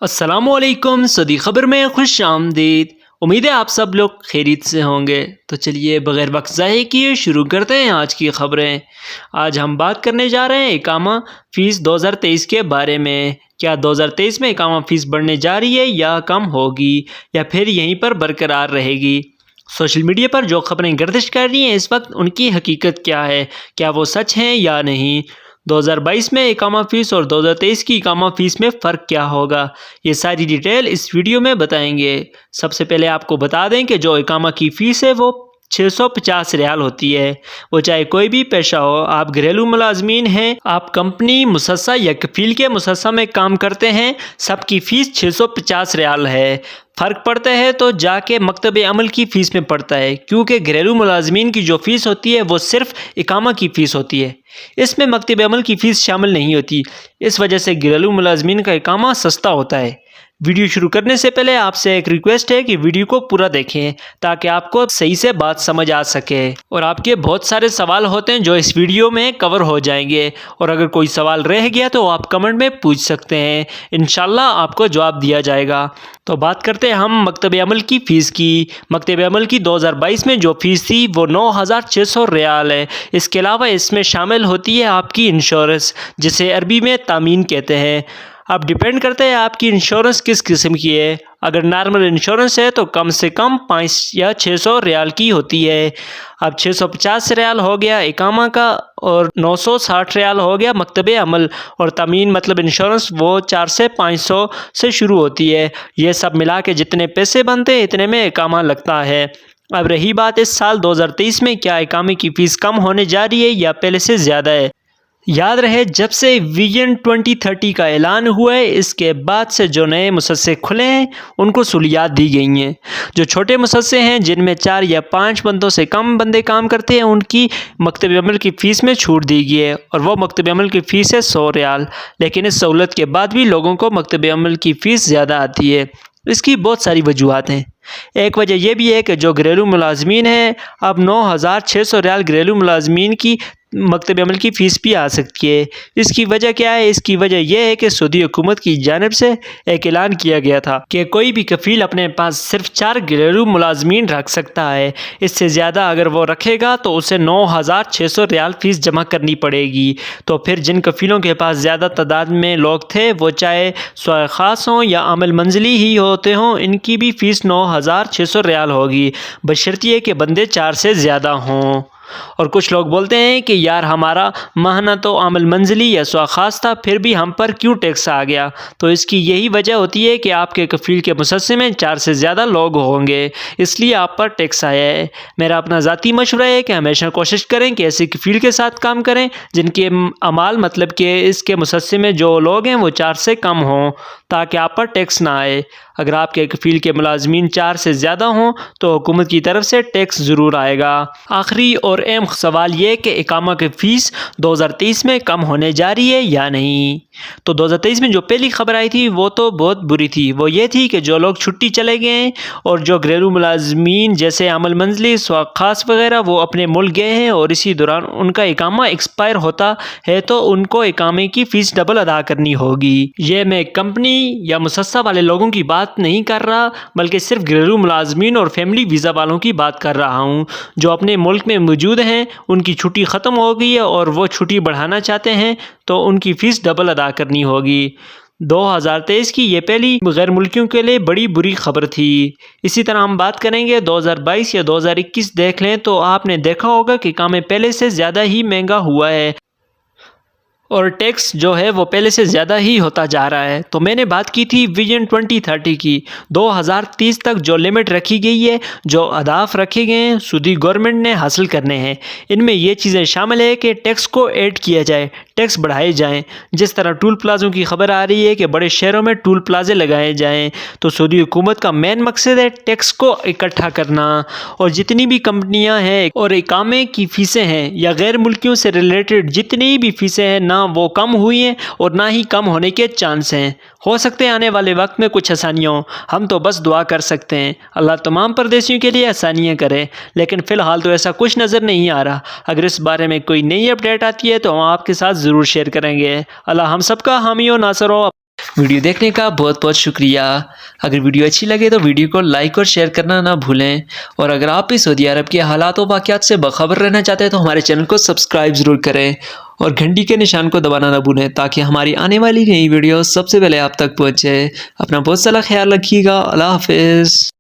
अस्सलाम वालेकुम। सदी खबर में खुश आमदीद। उम्मीद है आप सब लोग खैरियत से होंगे। तो चलिए बग़ैर वक्त ज़ाये किए शुरू करते हैं आज की ख़बरें। आज हम बात करने जा रहे हैं इकामा फ़ीस 2023 के बारे में। क्या 2023 में इकामा फ़ीस बढ़ने जा रही है या कम होगी या फिर यहीं पर बरकरार रहेगी? सोशल मीडिया पर जो खबरें गर्दिश कर रही हैं इस वक्त, उनकी हकीकत क्या है? क्या वो सच हैं या नहीं? 2022 में इकामा फ़ीस और 2023 की इकामा फ़ीस में फ़र्क क्या होगा, ये सारी डिटेल इस वीडियो में बताएंगे। सबसे पहले आपको बता दें कि जो इकामा की फ़ीस है वो 650 रियाल होती है। वो चाहे कोई भी पेशा हो, आप घरेलू मुलाजमीन हैं, आप कंपनी, मुसस्सा या कफील के मुसस्सा में काम करते हैं, सबकी फ़ीस 650 रियाल है। फ़र्क पड़ता है तो जाके मकतब अमल की फ़ीस में पड़ता है, क्योंकि घरेलू मुलाजमीन की जो फ़ीस होती है वो सिर्फ़ इकामा की फ़ीस होती है, इसमें मकतब अमल की फ़ीस शामिल नहीं होती। इस वजह से घरेलू मुलाजमीन का इकामा सस्ता होता है। वीडियो शुरू करने से पहले आपसे एक रिक्वेस्ट है कि वीडियो को पूरा देखें ताकि आपको सही से बात समझ आ सके। और आपके बहुत सारे सवाल होते हैं जो इस वीडियो में कवर हो जाएंगे, और अगर कोई सवाल रह गया तो आप कमेंट में पूछ सकते हैं, इंशाल्लाह आपको जवाब दिया जाएगा। तो बात करते हैं हम मकतब अमल की फ़ीस की। मकतब अमल की 2022 में जो फ़ीस थी वो 9600 रियाल है। इसके अलावा इसमें शामिल होती है आपकी इंश्योरेंस, जिसे अरबी में तामीन कहते हैं। अब डिपेंड करता है आपकी इंश्योरेंस किस किस्म की है। अगर नॉर्मल इंश्योरेंस है तो कम से कम 5 या 600 रियाल की होती है। अब 650 रियाल हो गया इकामा का, और 960 रियाल हो गया मकतब अमल। और तमीन मतलब इंश्योरेंस वो 4 से 500 से शुरू होती है। ये सब मिला के जितने पैसे बनते हैं इतने में इकामा लगता है। अब रही बात इस साल 2023 में, क्या इकामे की फ़ीस कम होने जा रही है या पहले से ज़्यादा है? याद रहे, जब से विजन 2030 का ऐलान हुआ है, इसके बाद से जो नए मुसस्से खुले हैं उनको सहूलियात दी गई हैं। जो छोटे मुसस्से हैं जिनमें 4 या 5 बंदों से कम बंदे काम करते हैं, उनकी मकतब अमल की फ़ीस में छूट दी गई है, और वो मकतब अमल की फ़ीस है 100 रियाल। लेकिन इस सहूलत के बाद भी लोगों को मकतब अमल की फ़ीस ज़्यादा आती है। इसकी बहुत सारी वजूहत हैं। एक वजह यह भी है कि जो घरेलू मुलाजमीन हैं, अब 9600 रियाल घरेलू मुलाजमीन की मकतब अमल की फ़ीस भी आ सकती है। इसकी वजह क्या है? इसकी वजह यह है कि सऊदी हुकूमत की जानिब से एक ऐलान किया गया था कि कोई भी कफ़ील अपने पास सिर्फ 4 घरेलू मुलाजमीन रख सकता है। इससे ज़्यादा अगर वो रखेगा तो उसे 9600 रियाल फ़ीस जमा करनी पड़ेगी। तो फिर जिन कफ़ीलों के पास ज़्यादा तादाद में लोग थे, वो चाहे स्वाय ख़ास हों या अमल मंजिली ही होते हों, इनकी भी फ़ीस 9600 रियाल होगी, बशर्ते कि बंदे 4 से ज़्यादा हों। और कुछ लोग बोलते हैं कि यार हमारा माहना तो अमल मंजिली या स्वा खास था, फिर भी हम पर क्यों टैक्स आ गया? तो इसकी यही वजह होती है कि आपके कफ़ील के मुसस्से में 4 से ज़्यादा लोग होंगे, इसलिए आप पर टैक्स आया है। मेरा अपना ज़ाती मशवरा है कि हमेशा कोशिश करें कि ऐसे कफ़ील के साथ काम करें जिनके अमाल मतलब कि इसके मुसस्से में जो लोग हैं वो 4 से कम हों, ताकि आप पर टैक्स ना आए। अगर आपके कफ़ील के मुलाजमीन 4 से ज़्यादा हों तो हुकूमत की तरफ से टैक्स ज़रूर आएगा। आखिरी और अहम सवाल ये कि इकामा की फ़ीस 2023 में कम होने जा रही है या नहीं। तो 2023 में जो पहली खबर आई थी वो तो बहुत बुरी थी। वो ये थी कि जो लोग छुट्टी चले गए हैं और जो घरेलू मुलाजमीन जैसे अमल मंजिली, स्वा खास वगैरह, वो अपने मुल्क गए हैं और इसी दौरान उनका इकामा एक्सपायर होता है तो उनको इकामे की फ़ीस डबल अदा करनी होगी। ये मैं कंपनी या मुसस्सा वाले लोगों की बात नहीं कर रहा, बल्कि सिर्फ घरेलू मुलाजमीन और फैमिली वीज़ा वालों की बात कर रहा हूँ जो अपने मुल्क में मौजूद हैं। उनकी छुट्टी ख़त्म हो गई है और वो छुट्टी बढ़ाना चाहते हैं तो उनकी फ़ीस डबल अदा करनी होगी। 2023 की ये पहली गैर मुल्कियों के लिए बड़ी बुरी खबर थी। इसी तरह हम बात करेंगे 2022 या 2021 देख लें तो आपने देखा होगा कि काम पहले से ज़्यादा ही महंगा हुआ है और टैक्स जो है वो पहले से ज़्यादा ही होता जा रहा है। तो मैंने बात की थी विजन 2030 की। 2030 तक जो लिमिट रखी गई है, जो अहदाफ रखे गए हैं, सऊदी गवर्नमेंट ने हासिल करने हैं, इनमें ये चीज़ें शामिल है कि टैक्स को ऐड किया जाए, टैक्स बढ़ाए जाएं। जिस तरह टूल प्लाज़ों की खबर आ रही है कि बड़े शहरों में टूल प्लाजे लगाए जाएं, तो सऊदी हुकूमत का मेन मकसद है टैक्स को इकट्ठा करना। और जितनी भी कंपनियां हैं और इकामे की फ़ीसें हैं या गैर मुल्कियों से रिलेटेड जितनी भी फ़ीसें हैं, ना वो कम हुई हैं और ना ही कम होने के चांस हैं। हो सकते हैं आने वाले वक्त में कुछ आसानियाँ हों, हम तो बस दुआ कर सकते हैं अल्लाह तमाम परदेशियों के लिए आसानियाँ करे, लेकिन फ़िलहाल तो ऐसा कुछ नज़र नहीं आ रहा। अगर इस बारे में कोई नई अपडेट आती है तो हम आपके साथ ज़रूर शेयर करेंगे। अल्लाह हम सबका हामी और नासर हो। ویڈیو دیکھنے کا بہت بہت شکریہ۔ اگر ویڈیو اچھی لگے تو ویڈیو کو لائک اور شیئر کرنا نہ بھولیں، اور اگر آپ بھی سعودی عرب کے حالات و واقعات سے باخبر رہنا چاہتے ہیں تو ہمارے چینل کو سبسکرائب ضرور کریں اور گھنٹی کے نشان کو دبانا نہ بھولیں تاکہ ہماری آنے والی نئی ویڈیو سب سے پہلے آپ تک پہنچے۔ اپنا بہت سارا خیال رکھیے گا۔ اللہ حافظ۔